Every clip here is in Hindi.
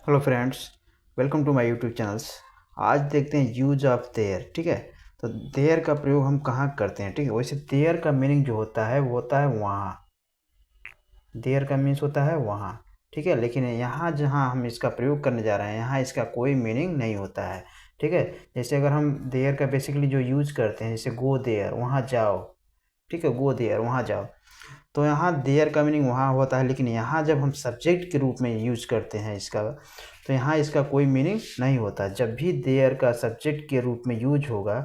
Hello friends, welcome to my YouTube channels. आज देखते हैं यूज ऑफ देयर। ठीक है, तो देयर का प्रयोग हम कहाँ करते हैं। ठीक है, वैसे देयर का मीनिंग जो होता है वो होता है वहाँ। देयर का मीन्स होता है वहाँ। ठीक है, लेकिन यहाँ जहाँ हम इसका प्रयोग करने जा रहे हैं यहाँ इसका कोई मीनिंग नहीं होता है। ठीक है, जैसे अगर हम देयर का बेसिकली जो यूज करते हैं, जैसे गो देयर, वहाँ जाओ। ठीक है, गो देयर, वहाँ जाओ। तो यहाँ देयर का मीनिंग वहाँ होता है, लेकिन यहाँ जब हम सब्जेक्ट के रूप में यूज करते हैं इसका, तो यहाँ इसका कोई मीनिंग नहीं होता। जब भी देयर का सब्जेक्ट के रूप में यूज होगा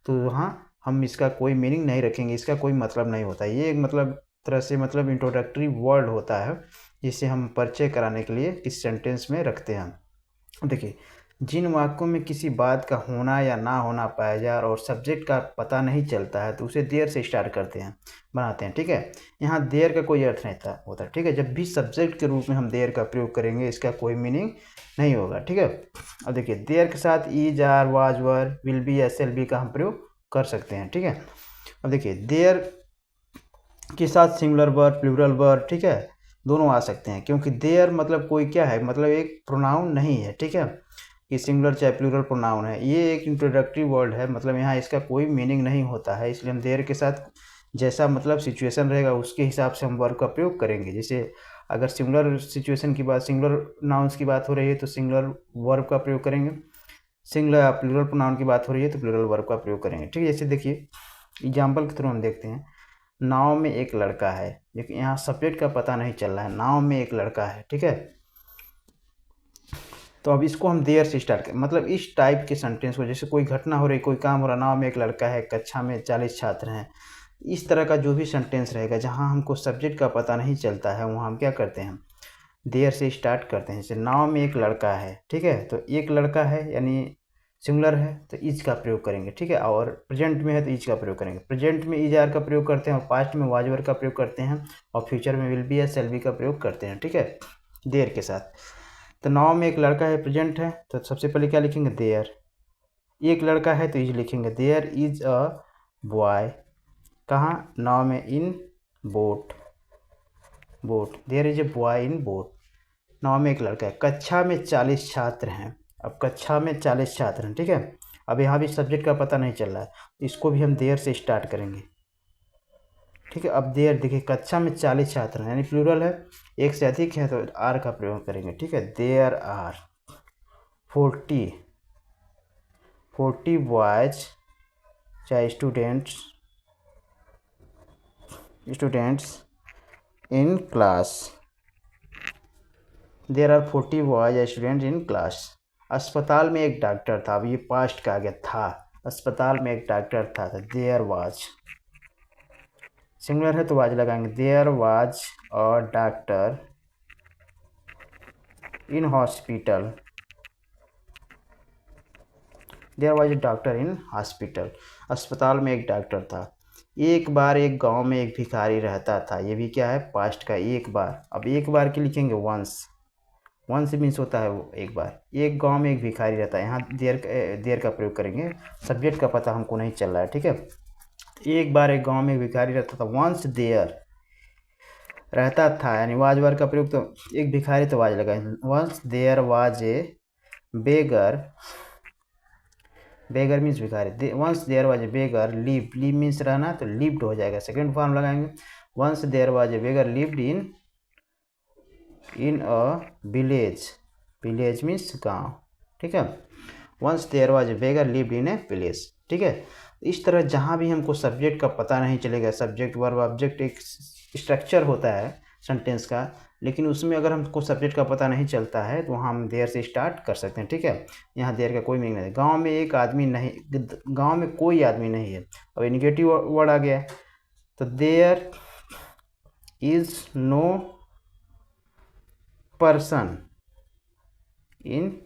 तो वहाँ हम इसका कोई मीनिंग नहीं रखेंगे, इसका कोई मतलब नहीं होता। ये एक मतलब तरह से मतलब इंट्रोडक्टरी वर्ड होता है, जिसे हम परिचय कराने के लिए किस सेंटेंस में रखते हैं। देखिए, जिन वाक्यों में किसी बात का होना या ना होना पाया जाए और सब्जेक्ट का पता नहीं चलता है तो उसे देयर से स्टार्ट करते हैं, बनाते हैं। ठीक है, यहाँ देयर का कोई अर्थ नहीं था होता। ठीक है, जब भी सब्जेक्ट के रूप में हम देयर का प्रयोग करेंगे इसका कोई मीनिंग नहीं होगा। ठीक है, अब देखिए, देयर के साथ is, are, was, were, will be, S L B का हम प्रयोग कर सकते हैं। ठीक है, अब देखिए, देयर के साथ सिंगुलर वर्ब, प्लूरल वर्ब, ठीक है, दोनों आ सकते हैं, क्योंकि देयर मतलब कोई क्या है, मतलब एक प्रोनाउन नहीं है। ठीक है, कि सिंगुलर चाहे प्लूरल प्रोनाउन है, ये एक इंट्रोडक्टरी वर्ड है, मतलब यहाँ इसका कोई मीनिंग नहीं होता है। इसलिए हम देयर के साथ जैसा मतलब सिचुएशन रहेगा उसके हिसाब से हम वर्ब का प्रयोग करेंगे। जैसे अगर सिंगुलर सिचुएशन की बात, सिंगुलर नाउन्स की बात हो रही है तो सिंगुलर वर्ब का प्रयोग करेंगे। सिंगुलर प्लूरल प्रोनाउन की बात हो रही है तो प्लूरल वर्ब का प्रयोग करेंगे। ठीक है, जैसे देखिए एग्जाम्पल के थ्रू हम देखते हैं। नाव में एक लड़का है, लेकिन यहाँ सब्जेक्ट का पता नहीं चल रहा है, नाव में एक लड़का है। ठीक है, तो अब इसको हम देयर से स्टार्ट करें, मतलब इस टाइप के सेंटेंस को, जैसे कोई घटना हो रही, कोई काम हो रहा, नाव में एक लड़का है, कक्षा में 40 छात्र हैं, इस तरह का जो भी सेंटेंस रहेगा जहाँ हमको सब्जेक्ट का पता नहीं चलता है वहाँ हम क्या करते हैं, देयर से स्टार्ट करते हैं। जैसे नाव में एक लड़का है, ठीक है, तो एक लड़का है यानी सिंगुलर है तो इज का प्रयोग करेंगे। ठीक है, और प्रेजेंट में है तो इज का प्रयोग करेंगे। प्रेजेंट में इज, आर का प्रयोग करते हैं, और पास्ट में वाज, वर का प्रयोग करते हैं, और फ्यूचर में विल बी या शैल बी का प्रयोग करते हैं। ठीक है, देयर के साथ। तो नाव में एक लड़का है, प्रेजेंट है, तो सबसे पहले क्या लिखेंगे, देयर। एक लड़का है तो इज लिखेंगे, देयर इज अ बॉय। कहाँ, नाव में, in boat, boat, there is a boy in boat. नाव में एक लड़का है, कक्षा में 40 छात्र हैं। अब कक्षा में 40 छात्र हैं। ठीक है, अब यहाँ भी सब्जेक्ट का पता नहीं चल रहा है, इसको भी हम देयर से स्टार्ट करेंगे। ठीक है, अब देयर देखिए, कक्षा में 40 छात्र हैं यानी प्लूरल है, एक से अधिक है तो आर का प्रयोग करेंगे। ठीक है, देयर आर 40 बॉयज चाहे students, in class. There are 40 boys student in class. अस्पताल में एक डॉक्टर था, अब ये पास्ट का आ गया था, अस्पताल में एक डॉक्टर था, तो देयर वाज। सिंगुलर है तो वाज लगाएंगे, there was a doctor in hospital. There was a doctor in hospital, अस्पताल में एक डॉक्टर था। एक बार एक गांव में एक भिखारी रहता था, ये भी क्या है, पास्ट का, एक बार। अब एक बार के लिखेंगे वंस, वंस मीन्स होता है वो एक बार। एक गांव में एक भिखारी रहता है, यहाँ देयर का प्रयोग करेंगे, सब्जेक्ट का पता हमको नहीं चल रहा है। ठीक है, एक बार एक गांव में एक भिखारी रहता था, वंस देयर, रहता था यानी वाज वर का प्रयोग, तो एक भिखारी तो वाज लगा, once there was a beggar. Beggar means भिखारी, once there was a beggar, live means रहना, तो लिव्ड हो जाएगा, सेकेंड फॉर्म लगाएंगे। Once there was a beggar lived in a village, village means गांव। ठीक है, once there was a beggar lived in a village. ठीक है, इस तरह जहाँ भी हमको सब्जेक्ट का पता नहीं चलेगा, सब्जेक्ट वर्ब ऑब्जेक्ट एक स्ट्रक्चर होता है सेंटेंस का, लेकिन उसमें अगर हमको सब्जेक्ट का पता नहीं चलता है तो वहाँ हम देयर से स्टार्ट कर सकते हैं। ठीक है, यहाँ देयर का कोई मीनिंग नहीं है। गाँव में एक आदमी नहीं, गाँव में कोई आदमी नहीं है, अब निगेटिव वर्ड आ गया, तो there is no person in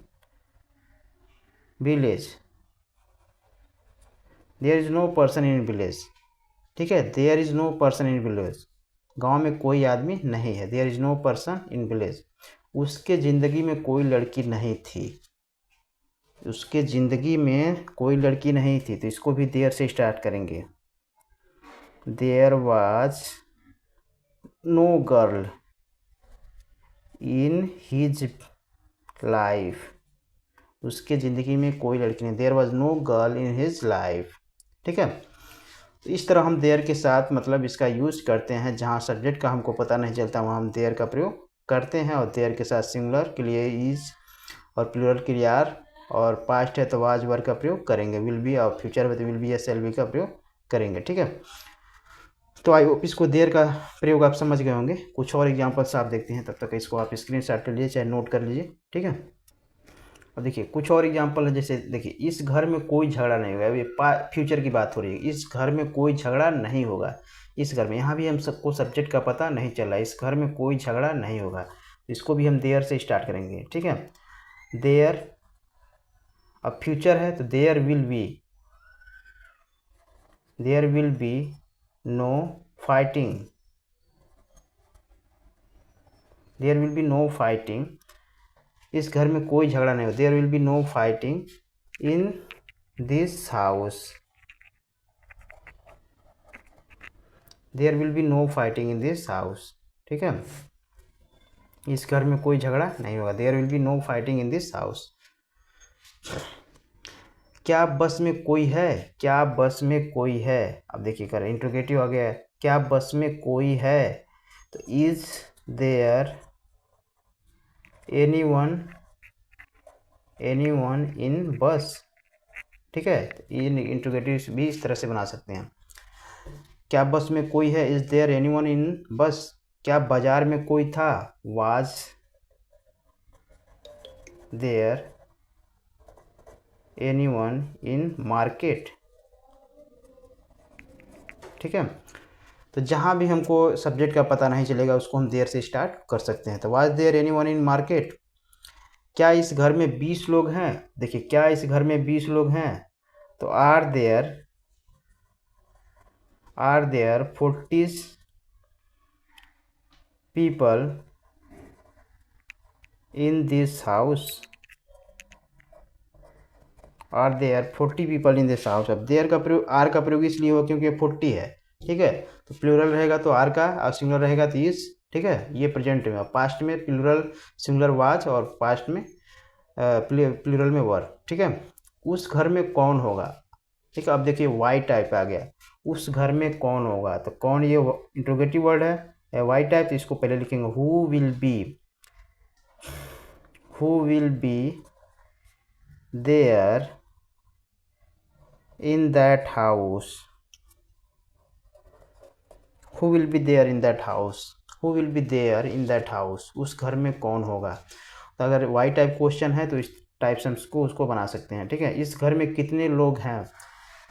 village, there is no person in village. ठीक है, there is no person in village, गांव में कोई आदमी नहीं है, there is no person in village. उसके ज़िंदगी में कोई लड़की नहीं थी, उसके ज़िंदगी में कोई लड़की नहीं थी, तो इसको भी देयर से स्टार्ट करेंगे, there was no girl in his life, उसके ज़िंदगी में कोई लड़की नहीं, there was no girl in his life. ठीक है, तो इस तरह हम देयर के साथ मतलब इसका यूज़ करते हैं, जहाँ सब्जेक्ट का हमको पता नहीं चलता वहाँ हम देयर का प्रयोग करते हैं। और देयर के साथ सिंगुलर के लिए इज़ और प्लूरल के लिए आर, और पास्ट है तो वाज वर का प्रयोग करेंगे, विल बी, और फ्यूचर में तो विल बी या शैल बी का प्रयोग करेंगे। ठीक है, तो आई होप इसको देयर का प्रयोग आप समझ गए होंगे। कुछ और एग्जांपल्स आप देखते हैं, तब तक इसको आप स्क्रीनशॉट कर लीजिए चाहे नोट कर लीजिए। ठीक है, अब देखिए कुछ और एग्जांपल है, जैसे देखिए इस घर में कोई झगड़ा नहीं होगा, अभी फ्यूचर की बात हो रही है, इस घर में कोई झगड़ा नहीं होगा। इस घर में, यहाँ भी हम सबको सब्जेक्ट का पता नहीं चल रहा है, इस घर में कोई झगड़ा नहीं होगा, इसको भी हम देयर से स्टार्ट करेंगे। ठीक है, देयर, अब फ्यूचर है तो there will be no fighting, there will be no fighting, इस घर में कोई झगड़ा नहीं हो, there will be no fighting in this house, there will be no fighting in this house. ठीक है, इस घर में कोई झगड़ा नहीं होगा, there will be no fighting in this house. क्या बस में कोई है, क्या बस में कोई है, अब देखिए कर इंट्रोगेटिव आ गया है, क्या बस में कोई है, तो इज देयर एनीवन इन बस। ठीक है, इन इंट्रोगेटिव भी इस तरह से बना सकते हैं। क्या बस में कोई है, इज देयर एनीवन इन बस। क्या बाजार में कोई था, was there anyone in market. ठीक है, तो जहाँ भी हमको सब्जेक्ट का पता नहीं चलेगा उसको हम देयर से स्टार्ट कर सकते हैं। तो was there anyone in market. क्या इस घर में 20 लोग हैं, देखिए क्या इस घर में 20 लोग हैं, तो are there 40 people in this house, are there 40 people in this house. अब देयर का प्रयोग, आर का प्रयोग इसलिए हो क्योंकि 40 है। ठीक है, तो प्लूरल रहेगा तो आर का, और सिंगुलर रहेगा तो इज। ठीक है, ये प्रेजेंट में, पास्ट में प्लूरल सिंगुलर वाज, और पास्ट में प्लूरल में वर। ठीक है, उस घर में कौन होगा। ठीक है, अब देखिए वाई टाइप आ गया, उस घर में कौन होगा, तो कौन ये इंट्रोगेटिव वर्ड है, वाई टाइप, तो इसको पहले लिखेंगे who will be there in that house, who will be there in that house, who will be there in that house, उस घर में कौन होगा। तो अगर वाई टाइप क्वेश्चन है तो इस टाइप से हम उसको बना सकते हैं। ठीक है, इस घर में कितने लोग हैं,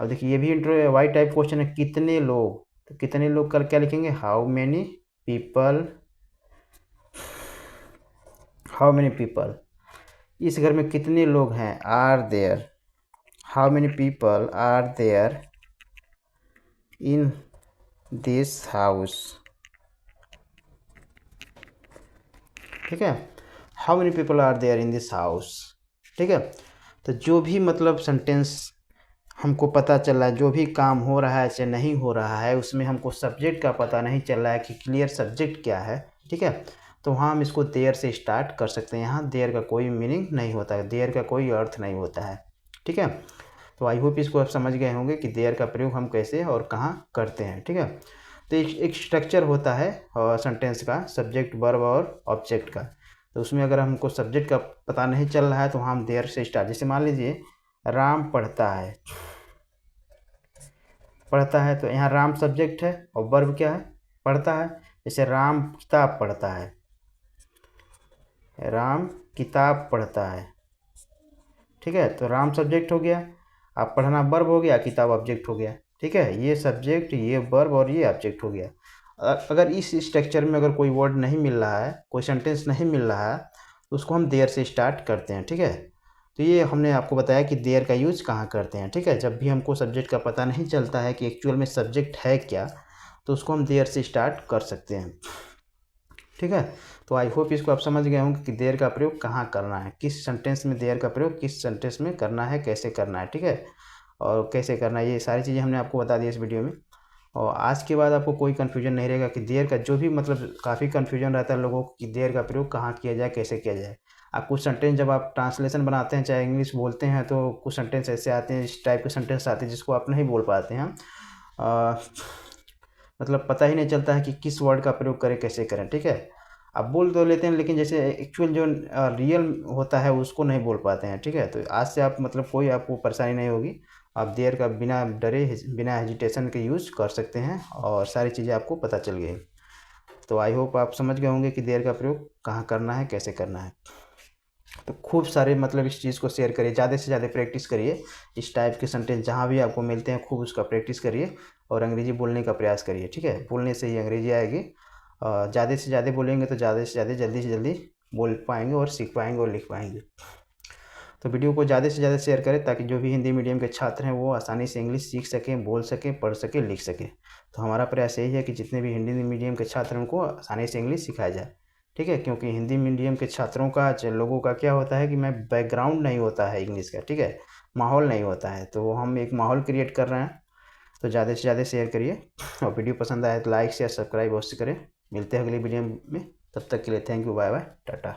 अब देखिए ये भी इंट्रो वाई टाइप क्वेश्चन है, कितने लोग, तो कितने लोग कर क्या लिखेंगे, हाउ मेनी पीपल, इस घर में कितने लोग हैं, are there, how many people are there in this house. ठीक है, how many people are there in this house. ठीक है, तो जो भी मतलब सेंटेंस हमको पता चल रहा है, जो भी काम हो रहा है चाहे नहीं हो रहा है, उसमें हमको सब्जेक्ट का पता नहीं चल रहा है कि क्लियर सब्जेक्ट क्या है। ठीक है, तो वहाँ हम इसको देयर से स्टार्ट कर सकते हैं। यहाँ देयर का कोई मीनिंग नहीं होता है, देयर का कोई अर्थ नहीं होता है। ठीक है, तो आई होप इसको आप समझ गए होंगे कि देयर का प्रयोग हम कैसे और कहाँ करते हैं। ठीक है, तो एक स्ट्रक्चर होता है सेंटेंस का, सब्जेक्ट वर्ब और ऑब्जेक्ट का। तो उसमें अगर हमको सब्जेक्ट का पता नहीं चल रहा है तो वहाँ हम देयर से स्टार्ट, जैसे मान लीजिए राम पढ़ता है, तो यहाँ राम सब्जेक्ट है और वर्ब क्या है, पढ़ता है। जैसे राम किताब पढ़ता है, राम किताब पढ़ता है। ठीक है, तो राम सब्जेक्ट हो गया, आप पढ़ना वर्ब हो गया, किताब ऑब्जेक्ट हो गया। ठीक है, ये सब्जेक्ट, ये वर्ब और ये ऑब्जेक्ट हो गया। अगर इस स्ट्रक्चर में अगर कोई वर्ड नहीं मिल रहा है, कोई सेंटेंस नहीं मिल रहा है, तो उसको हम देयर से स्टार्ट करते हैं। ठीक है, तो ये हमने आपको बताया कि देयर का यूज़ कहाँ करते हैं। ठीक है, जब भी हमको सब्जेक्ट का पता नहीं चलता है कि एक्चुअल में सब्जेक्ट है क्या, तो उसको हम देयर से स्टार्ट कर सकते हैं। ठीक है, तो आई होप इसको आप समझ गए होंगे कि देयर का प्रयोग कहाँ करना है, किस सेंटेंस में देयर का प्रयोग किस सेंटेंस में करना है, कैसे करना है। ठीक है, और कैसे करना है, ये सारी चीज़ें हमने आपको बता दी इस वीडियो में। और आज के बाद आपको कोई कन्फ्यूजन नहीं रहेगा कि देयर का जो भी मतलब काफ़ी कन्फ्यूजन रहता है लोगों को कि देयर का प्रयोग कहाँ किया जाए, कैसे किया जाए। आप कुछ सेंटेंस जब आप ट्रांसलेशन बनाते हैं, चाहे इंग्लिश बोलते हैं, तो कुछ सेंटेंस ऐसे आते हैं, इस टाइप के सेंटेंस आते हैं जिसको आप नहीं बोल पाते हैं। मतलब पता ही नहीं चलता है कि किस वर्ड का प्रयोग करें, कैसे करें, ठीक है। आप बोल तो लेते हैं, लेकिन जैसे एक्चुअल जो रियल होता है उसको नहीं बोल पाते हैं, ठीक है। तो आज से आप मतलब कोई आपको परेशानी नहीं होगी, आप देयर का बिना डरे, बिना हेजिटेशन के यूज़ कर सकते हैं, और सारी चीज़ें आपको पता चल गई। तो आई होप आप समझ गए होंगे कि देयर का प्रयोग कहाँ करना है, कैसे करना है। तो खूब सारे मतलब इस चीज़ को शेयर करिए, ज़्यादा से ज़्यादा प्रैक्टिस करिए, इस टाइप के सेंटेंस जहाँ भी आपको मिलते हैं खूब उसका प्रैक्टिस करिए, और अंग्रेज़ी बोलने का प्रयास करिए, ठीक है। बोलने से ही अंग्रेज़ी आएगी, ज़्यादा से ज़्यादा बोलेंगे तो ज़्यादा से ज़्यादा जल्दी से जल्दी बोल पाएंगे और सीख पाएंगे और लिख पाएंगे। तो वीडियो को ज़्यादा से ज़्यादा शेयर करें ताकि जो भी हिंदी मीडियम के छात्र हैं वो आसानी से इंग्लिश सीख सकें, बोल सकें, पढ़ सकें, लिख सकें। तो हमारा प्रयास यही है कि जितने भी हिंदी मीडियम के छात्र हैं उनको आसानी से इंग्लिश सिखाया जाए, ठीक है। क्योंकि हिंदी मीडियम के छात्रों का, लोगों का क्या होता है कि मैं बैकग्राउंड नहीं होता है इंग्लिश का, ठीक है, माहौल नहीं होता है। तो हम एक माहौल क्रिएट कर रहे हैं। तो ज़्यादा से ज़्यादा शेयर करिए, और वीडियो पसंद आए तो लाइक शेयर सब्सक्राइब अवश्य करें। मिलते हैं अगली वीडियो में, तब तक के लिए thank you, bye bye, Tata.